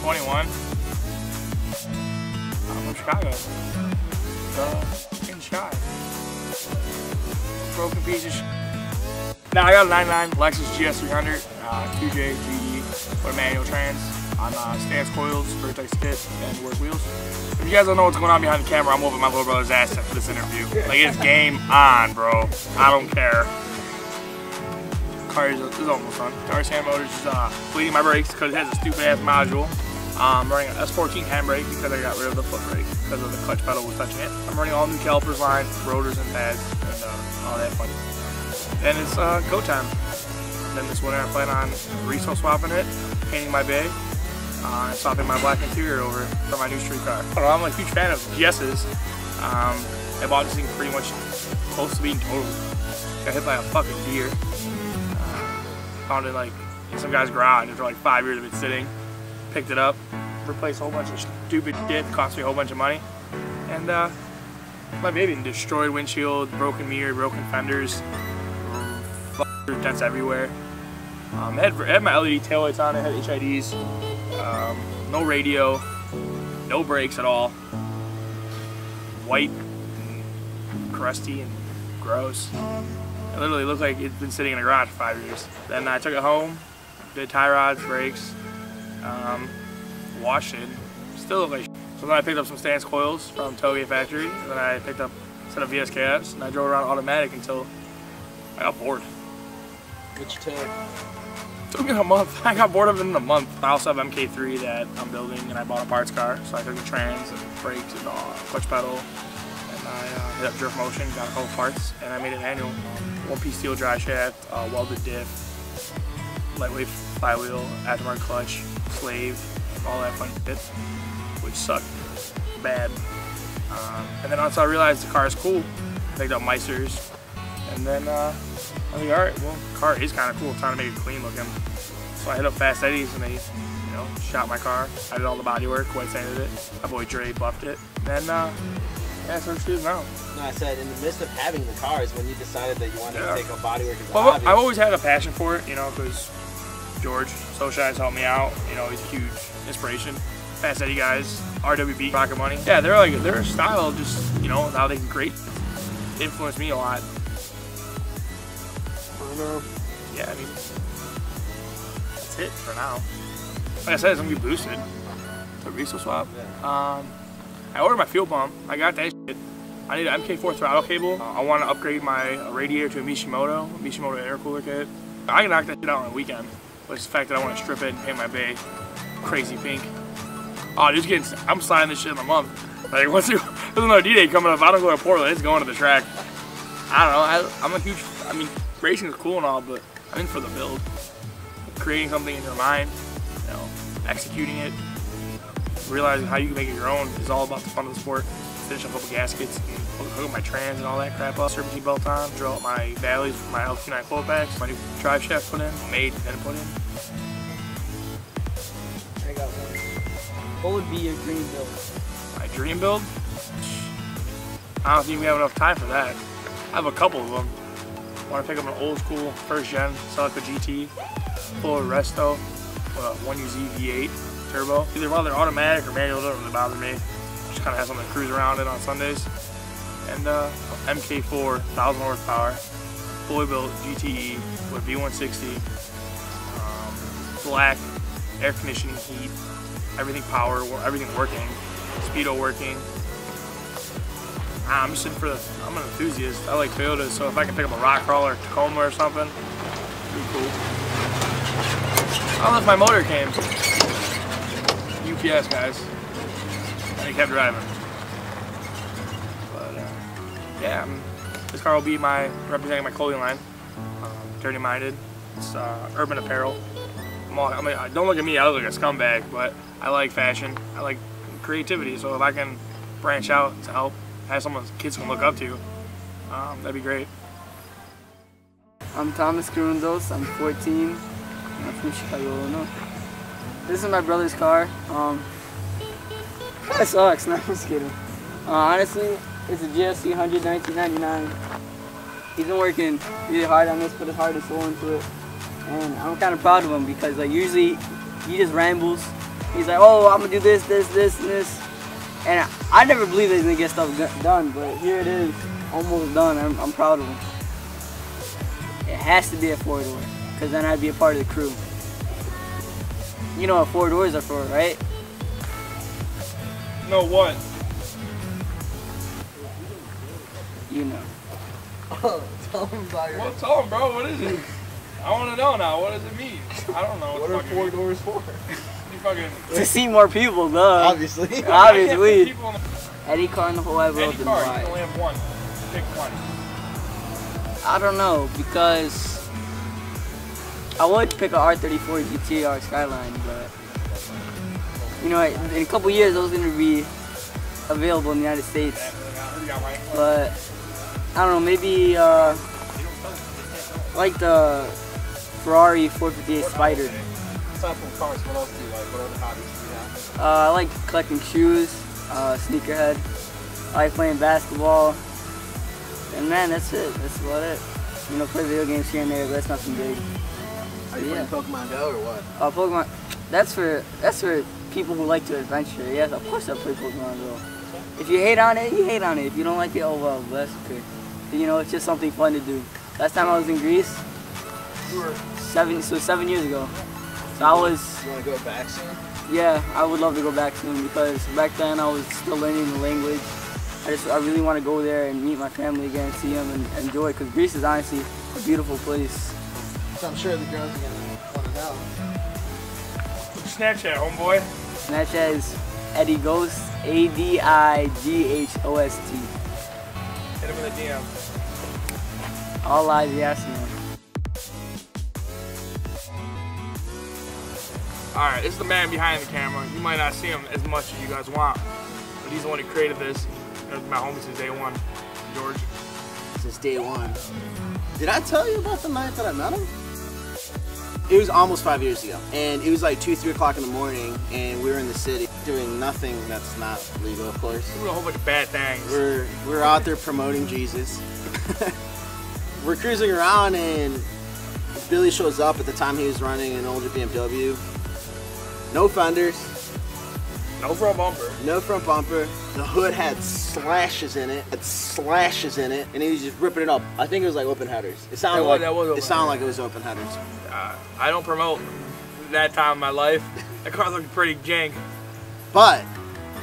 21. I'm from Chicago. In Chicago. Broken piece of shit. Now I got a 99 Lexus GS300, 2J GE with a manual trans on stance coils, vertex kit, and work wheels. If you guys don't know what's going on behind the camera, I'm whooping my little brother's ass for this interview. Like, it's game on, bro. I don't care. Car is almost done. Car Sam Motors is bleeding my brakes because it has a stupid ass module. I'm running an S14 handbrake because I got rid of the foot brake because of the clutch pedal was touching it. I'm running all new calipers line, rotors and pads, and all that fun. And it's go time. Then this winter I plan on Aristo swapping it, painting my bay, and swapping my black interior over for my new street car. I'm a huge fan of GS's. I bought this thing pretty much close to being totaled. Got hit by a fucking deer. Found it like in some guy's garage after like 5 years of it sitting. Picked it up, replaced a whole bunch of stupid shit, cost me a whole bunch of money. And my baby destroyed windshield, broken mirror, broken fenders, dents everywhere. It had my LED taillights on it, had HIDs, no radio, no brakes at all. White and crusty and gross. It literally looked like it's been sitting in a garage for 5 years. Then I took it home, did tie rods, brakes, washed it, still looked like shit. So then I picked up some stance coils from Toge Factory, and then I picked up a set of VSKFs, and I drove around automatic until I got bored. What'd you take? It took me a month. I got bored of it in a month. I also have MK3 that I'm building, and I bought a parts car, so I took the trans and brakes and clutch pedal, and I hit up drift motion, got a couple parts, and I made it manual. One-piece steel drive shaft, welded diff, lightweight flywheel, aftermarket clutch, slave, all that fun shit, which sucked bad. And then once I realized the car is cool, I picked up Meisters, and then I was like, alright, well, the car is kind of cool, time to make it clean looking. So I hit up Fast Eddie's and they, you know, shot my car. I did all the body work, white sanded it, my boy Dre buffed it, and then, yeah, so it is now. No, I said in the midst of having the cars, when you decided that you wanted to take up body work as a hobby. I've always had a passion for it, you know, because George, Socialize helped me out, you know, he's a huge inspiration. Fast Eddie guys, RWB, Rocket Money. Yeah, they're like, their style just, you know, how they can create, influenced me a lot. Yeah, I mean, that's it for now. Like I said, it's gonna be boosted. The Aristo swap. Yeah. I ordered my fuel pump. I got that shit. I need an MK4 throttle cable. I want to upgrade my radiator to a Mishimoto intercooler kit. I can knock that shit out on a weekend. But it's the fact that I want to strip it and paint my bay crazy pink. Oh, just getting, I'm signing this shit in a month. Like, there's another D-Day coming up. If I don't go to Portland, it's going to the track. I don't know. I'm a huge, I mean, racing is cool and all, but I'm in for the build. Creating something in your mind, you know, executing it, realizing how you can make it your own is all about the fun of the sport. Finish up a couple gaskets, and hook up my trans and all that crap up. Serpentine belt on, drill up my valleys for my LQ9 float packs, my new drive shaft put in, made and then put in. I got one. What would be your dream build? My dream build? I don't think we have enough time for that. I have a couple of them. I want to pick up an old school first gen Celica GT, full of Aristo, with a 1UZ V8 turbo. Either while they're automatic or manual, doesn't really bother me. Just kind of have something to cruise around in on Sundays. And MK4, 1,000 horsepower, fully built GTE with V160, black, air conditioning, heat, everything power, everything working, speedo working. I'm just in for the, I'm an enthusiast. I like Toyotas, so if I can pick up a rock crawler or Tacoma or something, it'd be cool. I don't know if my motor came. UPS guys. And he kept driving. But yeah, this car will be representing my clothing line. Dirty Minded. It's urban apparel. I mean, don't look at me, I look like a scumbag, but I like fashion. I like creativity, so if I can branch out to help have someone kids can look up to, that'd be great. I'm Thomas Carundos, I'm 14, I'm from Chicago, Illinois. This is my brother's car. That sucks, no, I'm just kidding. Honestly, it's a GSC 100 1999. He's been working really hard on this, put his heart and soul into it. And I'm kind of proud of him because like usually he just rambles He's like, oh, I'm gonna do this, this, this, and this. And I never believed he's gonna get stuff done, but here it is, almost done. I'm proud of him. It has to be a 4-door, because then I'd be a part of the crew. You know what 4 doors are for, right? No, what? You know. Tell him about your... Well, tell him, bro. What is it? I want to know now. What does it mean? I don't know. What are 4 doors for? You fucking... To see more people, duh. Obviously. Obviously. Any car in the whole wide world. Any car, you can only have one. Pick one. I don't know, because I would pick a R34 GT or Skyline, but you know, in a couple years those are going to be available in the United States. But I don't know, maybe like the Ferrari 458 Spider. Aside from cars, what else do you like? What other hobbies do you have? I like collecting shoes, sneakerhead. I like playing basketball. And man, that's it. That's about it. You know, play video games here and there, but that's nothing big. Are you playing Pokemon Go or what? Pokemon. That's for people who like to adventure. Yes, of course I play Pokemon Go. If you hate on it, you hate on it. If you don't like it, oh well, that's okay. You know, it's just something fun to do. Last time I was in Greece, You were 7 years ago. So I was. You want to go back soon? Yeah, I would love to go back soon because back then I was still learning the language. I really want to go there and meet my family again, see them and enjoy it, because Greece is honestly a beautiful place. So I'm sure the girls are going to want to know. What's your Snapchat, homeboy? Snapchat is Eddie Ghost, ADIGHOST. Hit him in the DM. All live, yes, man. Alright, this is the man behind the camera. You might not see him as much as you guys want, but he's the one who created this. My homie since day one, George. Since day one. Did I tell you about the night that I met him? It was almost 5 years ago, and it was like 2, 3 o'clock in the morning, and we were in the city doing nothing that's not legal, of course. We're doing a whole bunch of bad things. We're out there promoting Jesus. We're cruising around, and Billy shows up. At the time, he was running an older BMW. No fenders. No front bumper. No front bumper. The hood had slashes in it. And he was just ripping it up. I think it was like open headers. It sounded like it was open headers. I don't promote that time in my life. That car looked pretty jank. But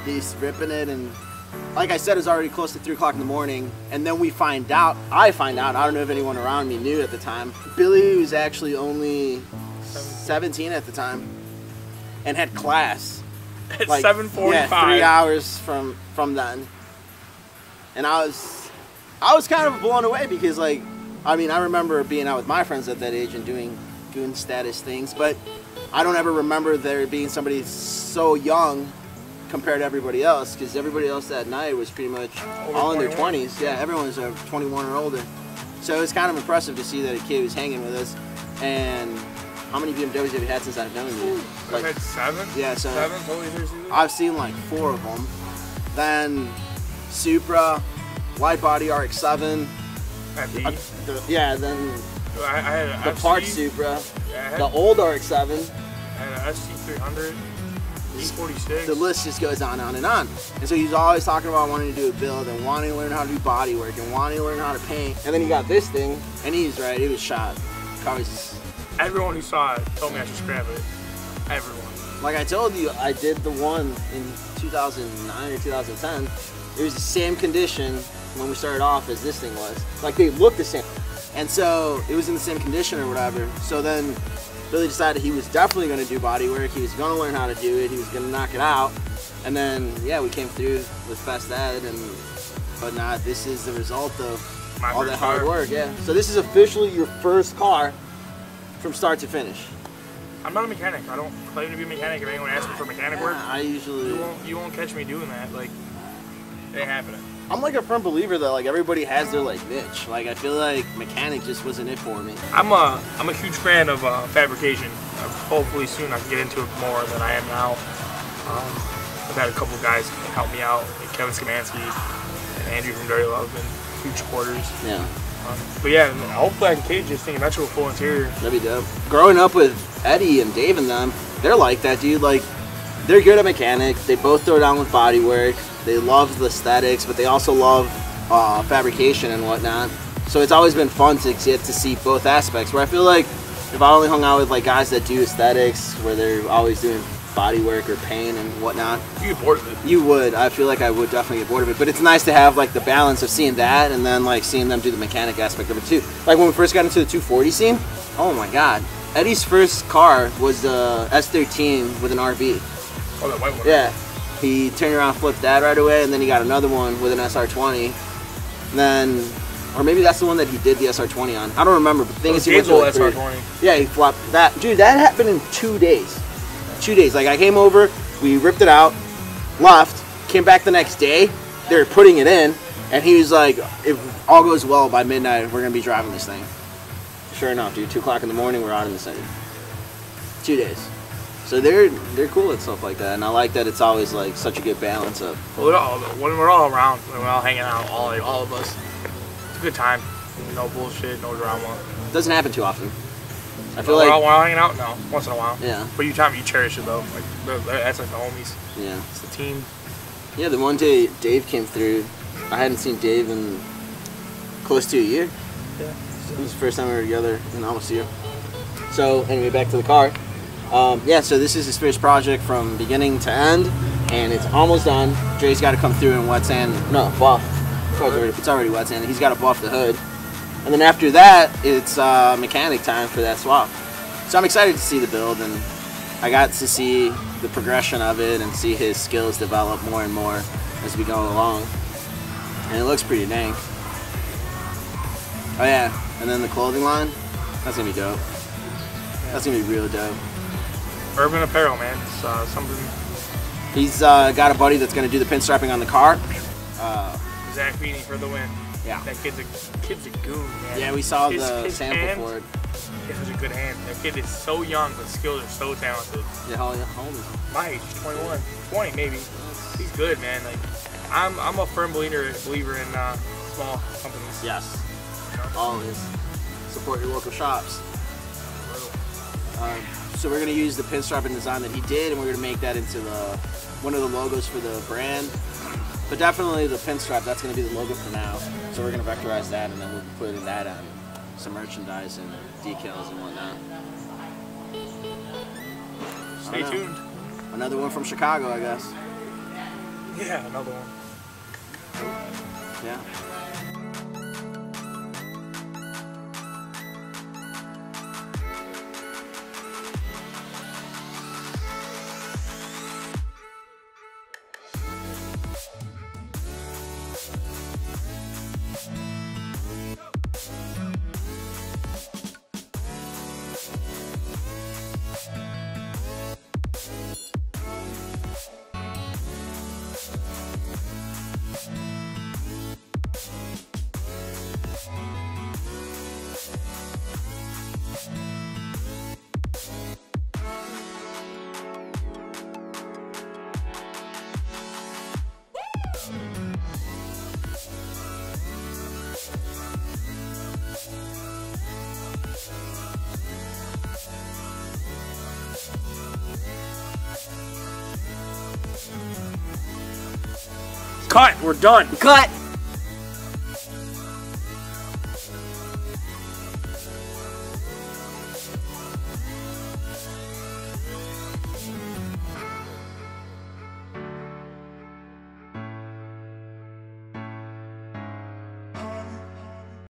he's ripping it, and like I said, it was already close to 3 o'clock in the morning. And then I find out, I don't know if anyone around me knew at the time, Billy was actually only 17 at the time and had class. At like 7:45. Yeah, 3 hours from then. And I was kind of blown away because, like, I mean, I remember being out with my friends at that age and doing goon status things, but I don't ever remember there being somebody so young compared to everybody else, because everybody else that night was pretty much all in their 20s. Yeah, everyone was 21 or older. So it was kind of impressive to see that a kid was hanging with us. And how many BMWs have you had since I've known you? I've had 7? Yeah, so 7 totally seriously? I've seen like 4 of them. Then Supra, wide body RX-7. Yeah, then I had an the FC. parts Supra, Yeah, the old RX-7. I had an SC300, E46. The list just goes on and on. And so he's always talking about wanting to do a build and wanting to learn how to do body work and wanting to learn how to paint. And then he got this thing, and he's right, it was shot. Everyone who saw it told me I should scrap it. Everyone. Like I told you, I did the one in 2009 or 2010. It was the same condition when we started off as this thing was. Like, they looked the same. And so it was in the same condition or whatever. So then Billy decided he was definitely going to do body work. He was going to learn how to do it. He was going to knock it out. And then, yeah, we came through with Fest Ed. But now this is the result of all that hard work. Yeah. So this is officially your first car from start to finish. I'm not a mechanic. I don't claim to be a mechanic. If anyone asks me for mechanic work, I usually... You won't catch me doing that. Like, it ain't happening. I'm like a firm believer that like everybody has their like niche. Like I feel like mechanic just wasn't it for me. I'm a huge fan of fabrication. Hopefully soon I can get into it more than I am now. I've had a couple guys help me out, like Kevin Skamansky and Andrew from Dirty Love, and huge supporters. Yeah. But yeah, hopefully I can cage this thing eventually with full interior. That'd be dope. Growing up with Eddie and Dave and them, they're like that, dude. Like, they're good at mechanic. They both throw down with body work. They love the aesthetics, but they also love fabrication and whatnot. So it's always been fun to get to see both aspects. Where I feel like if I only hung out with like guys that do aesthetics, where they're always doing body work or paint and whatnot, You get bored of it. you would. I feel like I would definitely get bored of it. But it's nice to have like the balance of seeing that and then like seeing them do the mechanic aspect of it too. Like when we first got into the 240 scene, oh my god. Eddie's first car was the S13 with an RV. Oh, that white one. Yeah. He turned around, flipped that right away, and then he got another one with an SR20. And then, or maybe that's the one that he did the SR20 on. I don't remember, but the thing is he went to like SR20. Yeah, he flopped that. Dude, that happened in 2 days. 2 days. Like I came over, we ripped it out, left, came back the next day, they were putting it in, and he was like, if all goes well by midnight, we're gonna be driving this thing. Sure enough, dude, 2 o'clock in the morning, we're out in the city. 2 days. So they're cool at stuff like that, and I like that it's always like such a good balance of. Well, when we're all around, when we're all hanging out, all of us, it's a good time. No bullshit, no drama. It doesn't happen too often. I feel we're like all hanging out, no, once in a while. Yeah. But you cherish it though. Like that's like the homies. Yeah. It's the team. Yeah, the one day Dave came through, I hadn't seen Dave in close to a year. Yeah. It was the first time we were together in almost a year. So anyway, back to the car. Yeah, so this is his first project from beginning to end, and it's almost done. Dre's got to come through and wet sand. No, buff. It's already wet sand. He's got to buff the hood, and then after that, it's mechanic time for that swap. So I'm excited to see the build, and I got to see the progression of it and see his skills develop more and more as we go along, and it looks pretty dang. Oh yeah, and then the clothing line, that's gonna be dope. That's gonna be real dope. Urban apparel, man. It's something. He's got a buddy that's gonna do the pinstriping on the car. Zach Beanie for the win. Yeah. That kid's a goon, man. Yeah, we saw His the sample hand, for it. He has such a good hand. That kid is so young, but skills are so talented. Yeah, how old is he? My age, 21, 20 maybe. He's good, man. Like, I'm a firm believer in small companies. Yes. Always. Support your local shops. So we're gonna use the pinstriping design that he did, and we're gonna make that into one of the logos for the brand. But definitely the pinstripe, that's gonna be the logo for now. So we're gonna vectorize that, and then we'll put in that on some merchandise and decals and whatnot. Stay tuned. Another one from Chicago, I guess. Yeah, another one. Yeah. Cut. We're done. Cut!